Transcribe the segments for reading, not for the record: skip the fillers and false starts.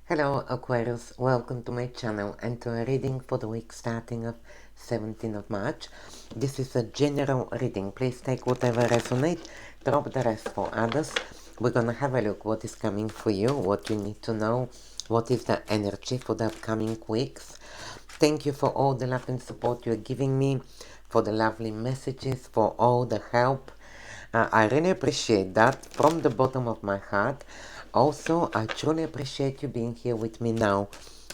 Hello Aquarius, welcome to my channel and to a reading for the week starting of 17th of March. This is a general reading. Please take whatever resonates, drop the rest for others. We're gonna have a look what is coming for you, what you need to know, what is the energy for the upcoming weeks. Thank you for all the love and support you're giving me, for the lovely messages, for all the help. I really appreciate that from the bottom of my heart. Also, I truly appreciate you being here with me now,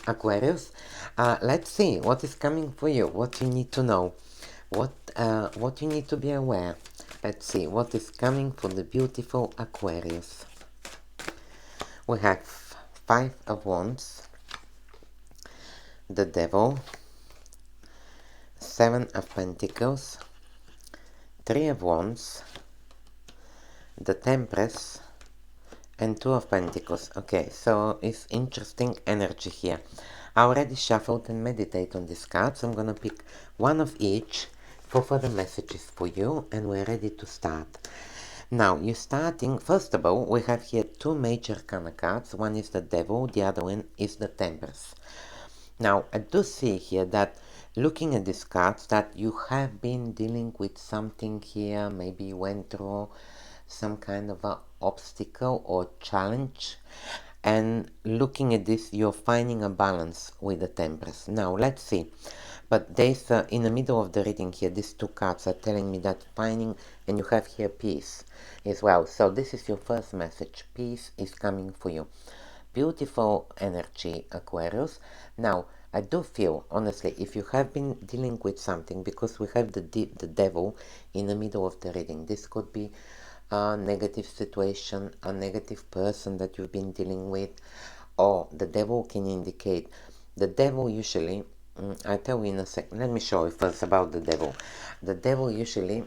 Aquarius. Let's see what is coming for you, what you need to know, what you need to be aware. Let's see what is coming for the beautiful Aquarius. We have Five of Wands, the Devil, Seven of Pentacles, Three of Wands, the Tempress, and Two of Pentacles. Okay, so it's interesting energy here. I already shuffled and meditate on these cards. I'm gonna pick one of each for further messages for you, and we're ready to start. Now, you're starting, first of all, we have here two major kind of cards. One is the Devil, the other one is the Temperance. Now, I do see here that looking at these cards that you have been dealing with something here, maybe you went through some kind of a obstacle or challenge, and looking at this you're finding a balance with the Temperance. Now let's see, but there's in the middle of the reading here, these two cards are telling me that finding, and you have here peace as well. So this is your first message. Peace is coming for you. Beautiful energy, Aquarius. Now I do feel, honestly, if you have been dealing with something, because we have the Devil in the middle of the reading, this could be a negative situation, a negative person that you've been dealing with, or the Devil can indicate. The Devil usually, I'll tell you in a second, let me show you first about the Devil. The Devil usually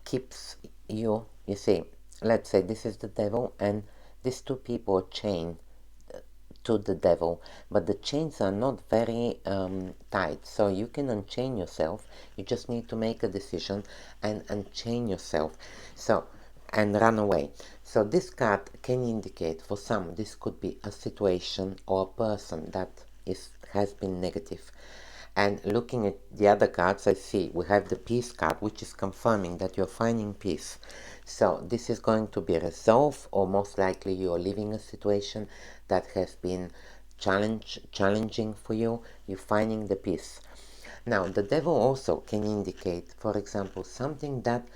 keeps you, you see, let's say this is the Devil and these two people are chained to the Devil, but the chains are not very tight, so you can unchain yourself. You just need to make a decision and unchain yourself, so, and run away. So this card can indicate, for some this could be a situation or a person that has been negative. And looking at the other cards, I see we have the peace card, which is confirming that you're finding peace. So this is going to be resolved, or most likely you're leaving a situation that has been challenging for you. You're finding the peace. Now, the Devil also can indicate, for example, something that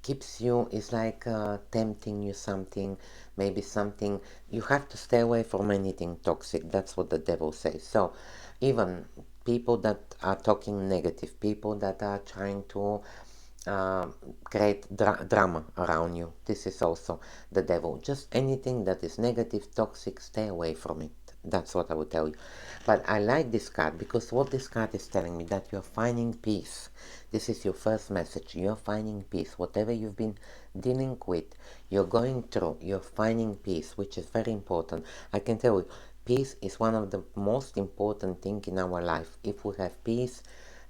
keeps you, is like tempting you something, maybe something, you have to stay away from anything toxic. That's what the Devil says. So even people that are talking negative, people that are trying to create drama around you, this is also the Devil. Just anything that is negative, toxic, stay away from it. That's what I would tell you. But I like this card because what this card is telling me, that you're finding peace. This is your first message. You're finding peace. Whatever you've been dealing with, you're going through, you're finding peace, which is very important. I can tell you, peace is one of the most important things in our life. If we have peace,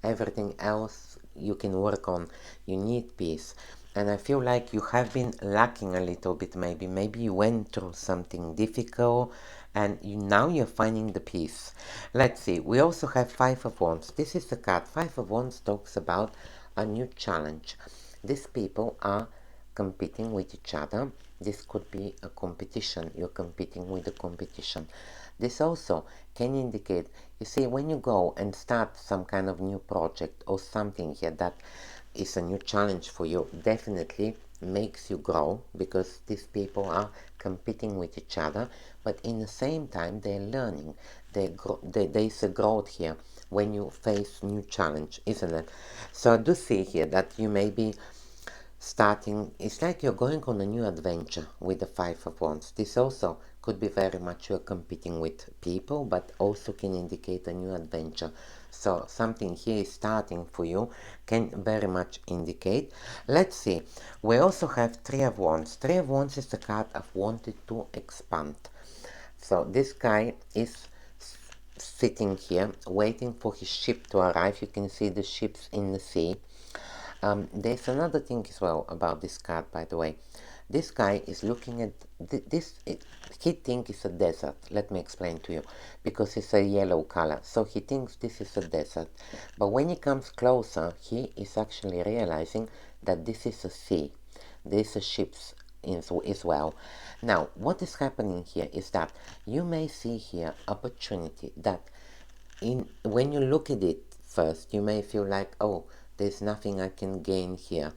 everything else you can work on. You need peace. And I feel like you have been lacking a little bit, maybe you went through something difficult and now you're finding the peace. Let's see, we also have Five of Wands. This is the card. Five of Wands talks about a new challenge. These people are competing with each other. This could be a competition. You're competing with the competition. This also can indicate, you see, when you go and start some kind of new project or something here that is a new challenge for you, definitely makes you grow, because these people are competing with each other, but in the same time they're learning. There's a growth here when you face new challenge, isn't it? So I do see here that you may be starting, it's like you're going on a new adventure with the Five of Wands. This also could be very much you're competing with people, but also can indicate a new adventure. So something here is starting for you, can very much indicate. Let's see, we also have Three of Wands. Three of Wands is the card of wanted to expand. So this guy is sitting here waiting for his ship to arrive. You can see the ships in the sea. There's another thing as well about this card, by the way. This guy is looking at he thinks it's a desert. Let me explain to you. Because it's a yellow color. So he thinks this is a desert. But when he comes closer, he is actually realizing that this is a sea. There's a ships as well. Now, what is happening here is that you may see here opportunity that when you look at it first, you may feel like, oh, there's nothing I can gain here.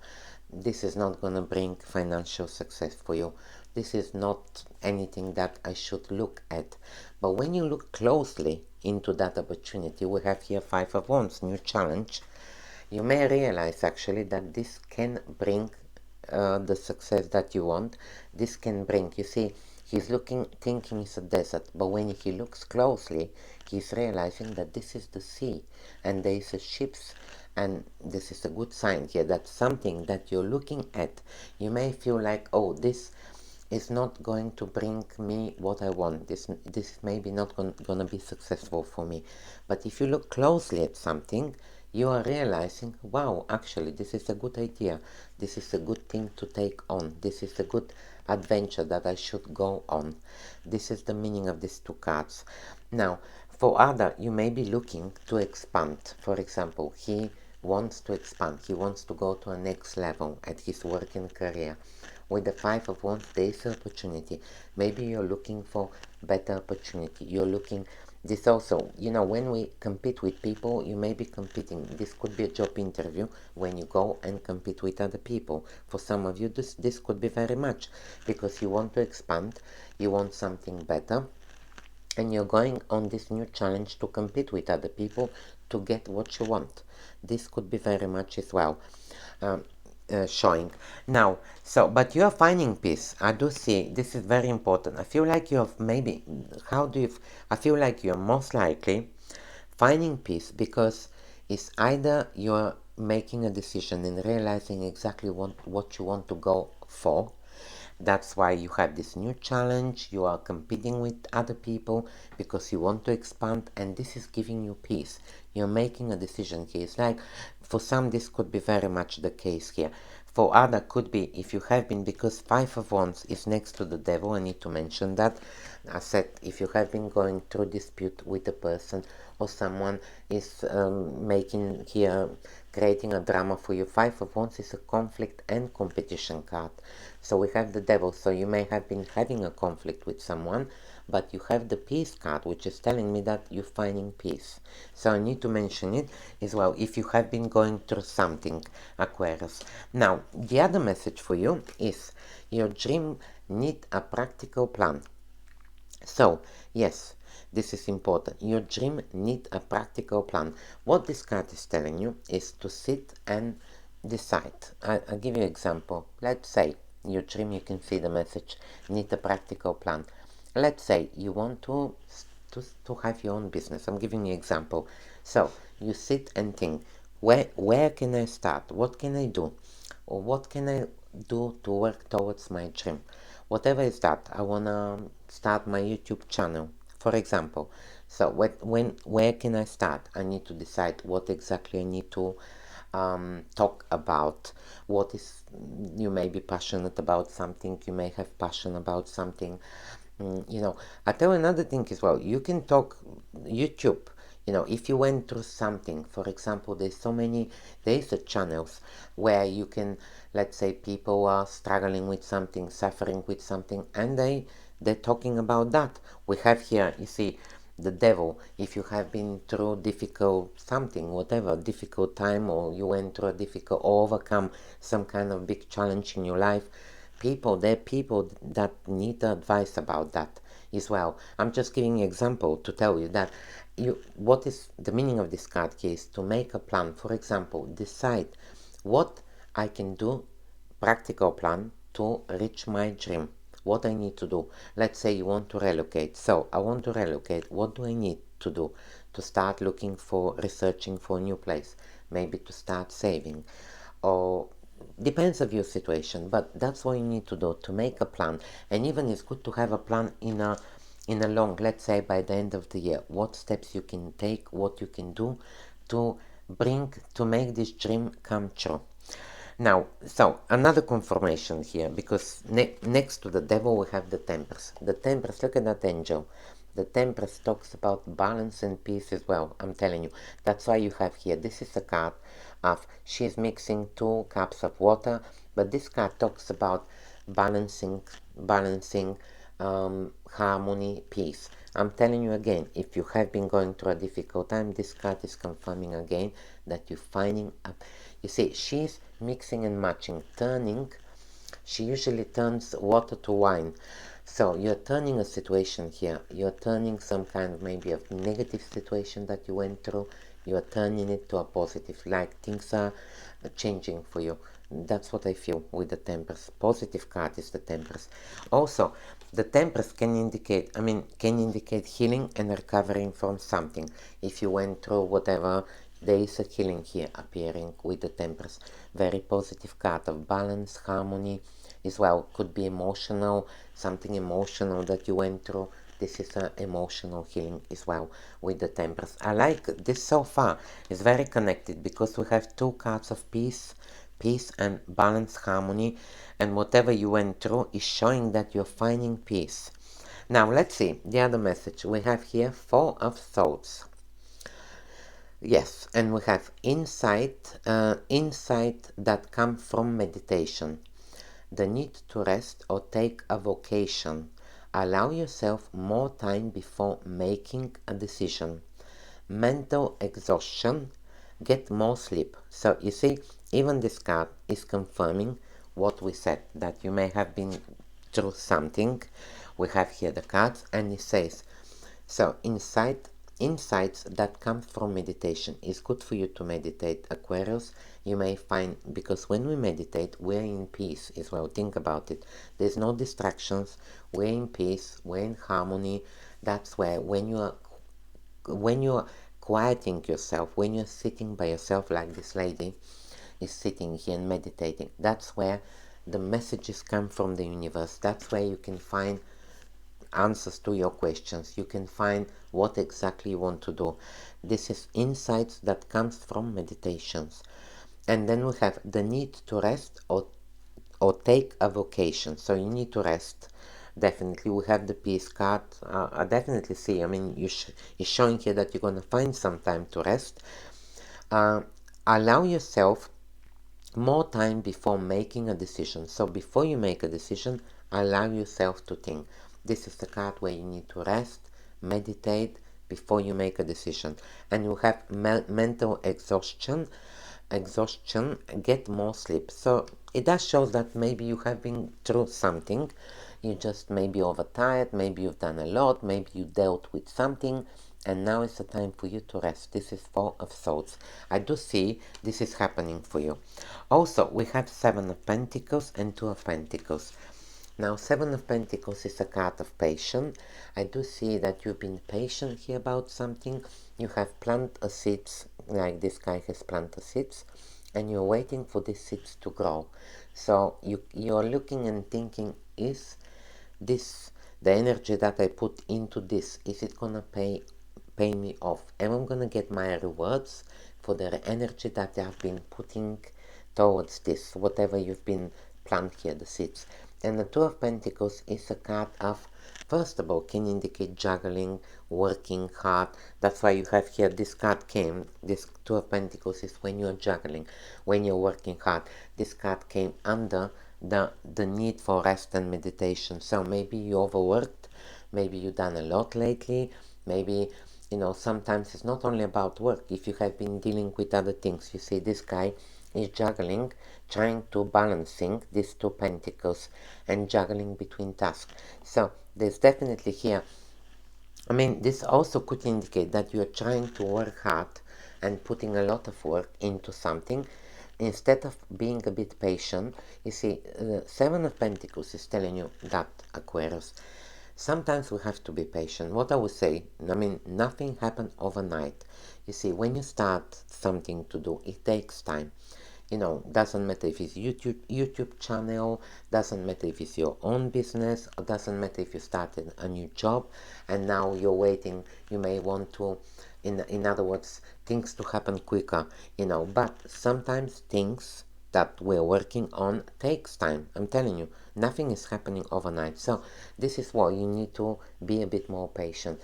This is not going to bring financial success for you. This is not anything that I should look at. But when you look closely into that opportunity, we have here Five of Wands, new challenge. You may realize actually that this can bring the success that you want. This can bring, you see, he's thinking it's a desert, but when he looks closely, he's realizing that this is the sea and there is a ships, and this is a good sign here that something that you're looking at, you may feel like, oh, this is not going to bring me what I want. This is maybe not gonna be successful for me. But if you look closely at something, you are realizing, wow, actually, this is a good idea. This is a good thing to take on. This is a good adventure that I should go on. This is the meaning of these two cards. Now, for other, you may be looking to expand. For example, he wants to expand. He wants to go to a next level at his work and career. With the Five of Wands, there is opportunity. Maybe you're looking for better opportunity. You're looking, this also, you know, when we compete with people, you may be competing. This could be a job interview when you go and compete with other people. For some of you, this could be very much because you want to expand, you want something better, and you're going on this new challenge to compete with other people to get what you want. This could be very much as well. Showing now, so but you are finding peace. I do see this is very important. I feel like you have maybe, I feel like you're most likely finding peace because it's either you're making a decision and realizing exactly what you want to go for. That's why you have this new challenge. You are competing with other people because you want to expand, and this is giving you peace. You're making a decision here. It's like, for some, this could be very much the case here. For other, could be if you have been, because Five of Wands is next to the Devil. I need to mention that. I said if you have been going through dispute with a person, or someone is making here, creating a drama for you. Five of Wands is a conflict and competition card. So we have the Devil, so you may have been having a conflict with someone, but you have the Peace card, which is telling me that you're finding peace. So I need to mention it as well if you have been going through something, Aquarius. Now, the other message for you is your dream need a practical plan. So, yes, this is important. Your dream need a practical plan. What this card is telling you is to sit and decide. I'll give you an example. Let's say your dream, you can see the message, need a practical plan. Let's say you want to have your own business. I'm giving you an example. So you sit and think, where can I start? What can I do? Or what can I do to work towards my dream? Whatever is that, I wanna start my YouTube channel, for example. So where can I start? I need to decide what exactly I need to talk about. What is, you may be passionate about something, you may have passion about something. You know, I tell another thing as well. You can talk YouTube. You know, if you went through something, for example, there's channels where you can, let's say, people are struggling with something, suffering with something, and they're talking about that. We have here, you see, the Devil. If you have been through difficult something, whatever, difficult time, or you went through a difficult, or overcome some kind of big challenge in your life, there are people that need advice about that as well. I'm just giving an example to tell you that what is the meaning of this card case, to make a plan. For example, decide what I can do, practical plan to reach my dream, what I need to do. Let's say you want to relocate. So I want to relocate. What do I need to do to start looking for, researching for a new place? Maybe to start saving, or depends of your situation, but that's what you need to do, to make a plan. And even it's good to have a plan in a long, let's say by the end of the year, what steps you can take, what you can do to make this dream come true. Now, so another confirmation here, because next to the devil we have the Temperance. The Temperance, look at that angel. The Temperance talks about balance and peace as well. I'm telling you. That's why you have here. This is a card of she's mixing 2 cups of water, but this card talks about balancing, harmony, peace. I'm telling you again, if you have been going through a difficult time, this card is confirming again that you're finding a. You see, she's mixing and matching, turning. She usually turns water to wine. So you're turning a situation here. You're turning some kind of maybe a negative situation that you went through. You're turning it to a positive, like things are changing for you. That's what I feel with the Temperance. Positive card is the Temperance. Also, the Temperance can indicate healing and recovering from something. If you went through whatever, there is a healing here appearing with the Temperance. Very positive card of balance, harmony as well. Could be emotional, something emotional that you went through. This is an emotional healing as well with the Temperance. I like this so far. It's very connected because we have 2 cards of peace and balance, harmony, and whatever you went through is showing that you're finding peace. Now let's see the other message. We have here 4 of Swords. Yes, and we have insight that comes from meditation. The need to rest or take a vacation. Allow yourself more time before making a decision. Mental exhaustion. Get more sleep. So you see, even this card is confirming what we said, that you may have been through something. We have here the cards, and it says, so insights that come from meditation. Is good for you to meditate, Aquarius. You may find, because when we meditate, we're in peace as well. Think about it. There's no distractions. We're in peace. We're in harmony. That's where when you're quieting yourself, when you're sitting by yourself like this lady is sitting here and meditating, that's where the messages come from the universe. That's where you can find answers to your questions. You can find what exactly you want to do. This is insights that comes from meditations. And then we have the need to rest or take a vacation. So you need to rest. Definitely, we have the peace card. I definitely see. I mean, it's showing here that you're going to find some time to rest. Allow yourself more time before making a decision. So before you make a decision, allow yourself to think. This is the card where you need to rest, meditate before you make a decision. And you have mental exhaustion, get more sleep. So it does show that maybe you have been through something. You just maybe overtired, maybe you've done a lot, maybe you dealt with something, and now is the time for you to rest. This is 4 of Swords. I do see this is happening for you. Also, we have 7 of Pentacles and 2 of Pentacles. Now, 7 of Pentacles is a card of patience. I do see that you've been patient here about something. You have planted seeds, like this guy has planted seeds, and you're waiting for these seeds to grow. So you're looking and thinking, is this the energy that I put into this? Is it gonna pay me off? Am I gonna get my rewards for the energy that I've been putting towards this, whatever you've been planted here, the seeds? And the 2 of Pentacles is a card of, first of all, can indicate juggling, working hard. That's why you have here this card came. This 2 of Pentacles is when you're juggling, when you're working hard. This card came under the need for rest and meditation. So maybe you overworked, maybe you done a lot lately, maybe sometimes it's not only about work. If you have been dealing with other things, you see this guy is juggling, trying to balancing these 2 Pentacles and juggling between tasks. So there's definitely here, I mean, this also could indicate that you're trying to work hard and putting a lot of work into something instead of being a bit patient. You see, 7 of Pentacles is telling you that, Aquarius, sometimes we have to be patient. What I would say, I mean, nothing happened overnight. You see, when you start something to do, it takes time. Doesn't matter if it's YouTube channel, doesn't matter if it's your own business, or doesn't matter if you started a new job and now you're waiting. You may want to, in other words, things to happen quicker, but sometimes things that we're working on takes time. I'm telling you, nothing is happening overnight. So this is why you need to be a bit more patient.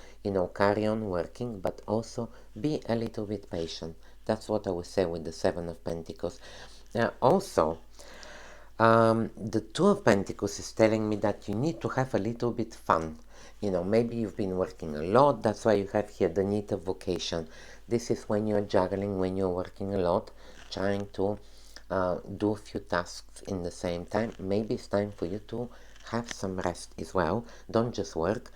Carry on working, but also be a little bit patient. That's what I would say with the Seven of Pentacles. Now, also, the Two of Pentacles is telling me that you need to have a little bit fun. Maybe you've been working a lot. That's why you have here the need of vocation. This is when you're juggling, when you're working a lot, trying to do a few tasks in the same time. Maybe it's time for you to have some rest as well. Don't just work.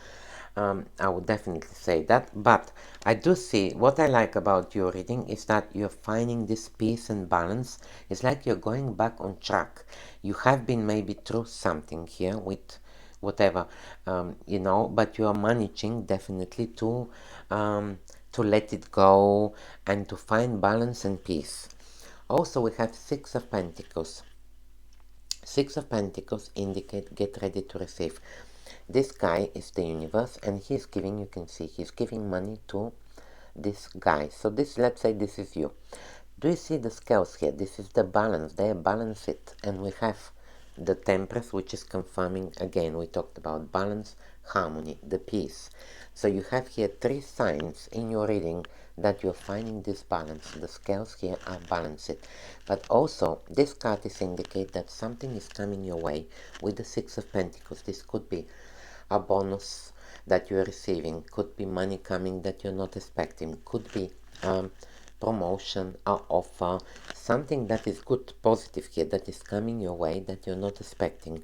I would definitely say that. But I do see, what I like about your reading is that you're finding this peace and balance. It's like you're going back on track. You have been maybe through something here with whatever, but you are managing definitely to let it go and to find balance and peace. Also, we have Six of Pentacles. Six of Pentacles indicate get ready to receive. This guy is the universe, and he's giving, you can see, he's giving money to this guy. So this, let's say this is you. Do you see the scales here? This is the balance. They balance it. And we have the Temperance, which is confirming, again, we talked about balance, harmony, the peace. So you have here three signs in your reading that you're finding this balance. The scales here are balanced. But also, this card is indicate that something is coming your way with the Six of Pentacles. This could be a bonus that you're receiving, could be money coming that you're not expecting, could be promotion or offer, something that is good, positive here, that is coming your way that you're not expecting.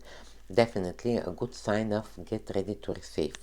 Definitely a good sign of get ready to receive.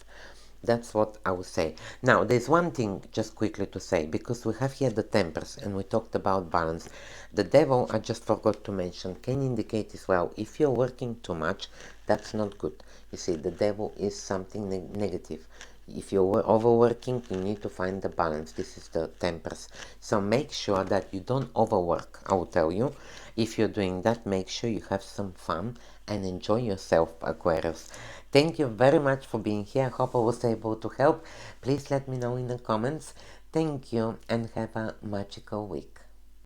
That's what I would say. Now, there's one thing just quickly to say, because we have here the Temperance and we talked about balance. The Devil, I just forgot to mention, can indicate as well, if you're working too much, that's not good. You see, the Devil is something negative. If you're overworking, you need to find the balance. This is the Temperance. So make sure that you don't overwork, I will tell you. If you're doing that, make sure you have some fun and enjoy yourself, Aquarius. Thank you very much for being here. I hope I was able to help. Please let me know in the comments. Thank you and have a magical week.